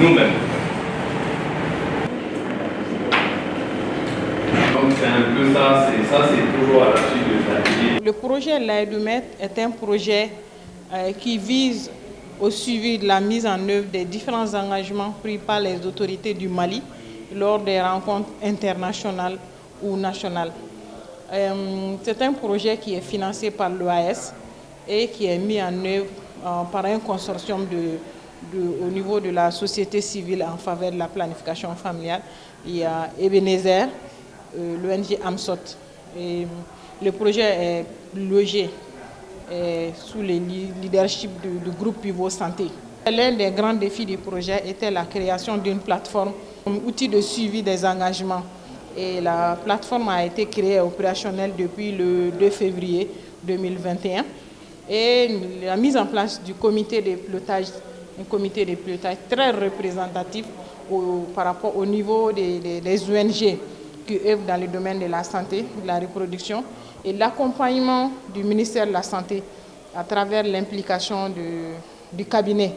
nous-mêmes. Donc c'est un peu ça, c'est toujours à la suite de l'atelier. Le projet l'AEDUMET est un projet qui vise au suivi de la mise en œuvre des différents engagements pris par les autorités du Mali lors des rencontres internationales ou nationales. C'est un projet qui est financé par l'OAS et qui est mis en œuvre par un consortium au niveau de la société civile en faveur de la planification familiale. Il y a Ebenezer, l'ONG AMSOT. Et le projet est logé sous le leadership du groupe Pivot Santé. L'un des grands défis du projet était la création d'une plateforme comme outil de suivi des engagements. Et la plateforme a été créée et opérationnelle depuis le 2 février 2021. Et la mise en place du comité de pilotage, un comité de pilotage très représentatif par rapport au niveau des ONG qui œuvrent dans le domaine de la santé, de la reproduction, et l'accompagnement du ministère de la Santé à travers l'implication du cabinet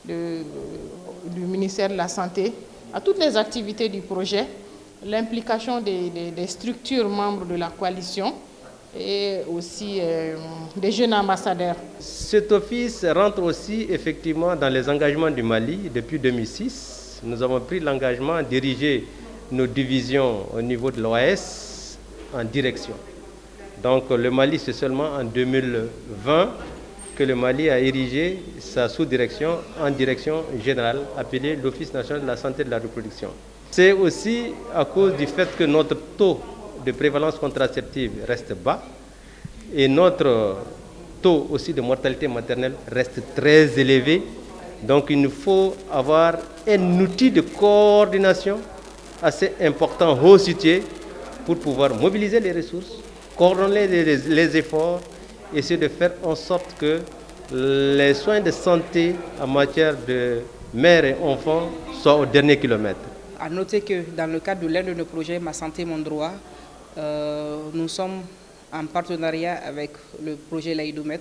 du ministère de la Santé à toutes les activités du projet, l'implication des structures membres de la coalition et aussi des jeunes ambassadeurs. Cet office rentre aussi effectivement dans les engagements du Mali depuis 2006. Nous avons pris l'engagement de diriger nos divisions au niveau de l'OAS en direction. Donc le Mali, c'est seulement en 2020 que le Mali a érigé sa sous-direction en direction générale appelée l'Office national de la santé et de la reproduction. C'est aussi à cause du fait que notre taux de prévalence contraceptive reste bas et notre taux aussi de mortalité maternelle reste très élevé. Donc il nous faut avoir un outil de coordination assez important, resitué, pour pouvoir mobiliser les ressources, coordonner les efforts, essayer de faire en sorte que les soins de santé en matière de mères et enfants soient au dernier kilomètre. À noter que dans le cadre de l'un de nos projets Ma Santé, Mon Droit, nous sommes en partenariat avec le projet l'AEDUMET.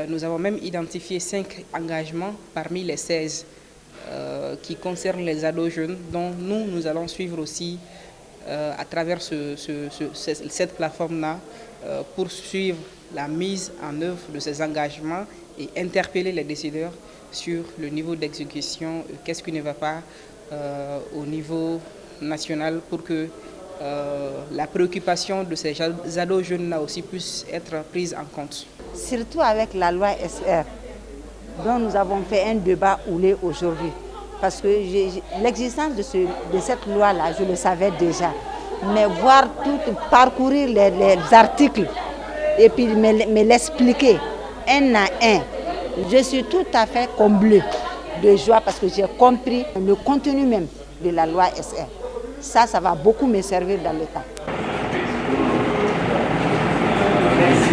Nous avons même identifié 5 engagements parmi les 16 qui concernent les ados jeunes, dont nous allons suivre aussi à travers cette plateforme-là pour suivre la mise en œuvre de ces engagements et interpeller les décideurs sur le niveau d'exécution, qu'est-ce qui ne va pas au niveau national pour que la préoccupation de ces ados jeunes-là aussi puisse être prise en compte. Surtout avec la loi SR, dont nous avons fait un débat houlé aujourd'hui. Parce que l'existence de cette loi-là, je le savais déjà. Mais voir tout, parcourir les articles et puis me l'expliquer un à un, je suis tout à fait comblée de joie parce que j'ai compris le contenu même de la loi SR. Ça va beaucoup me servir dans le temps. Merci.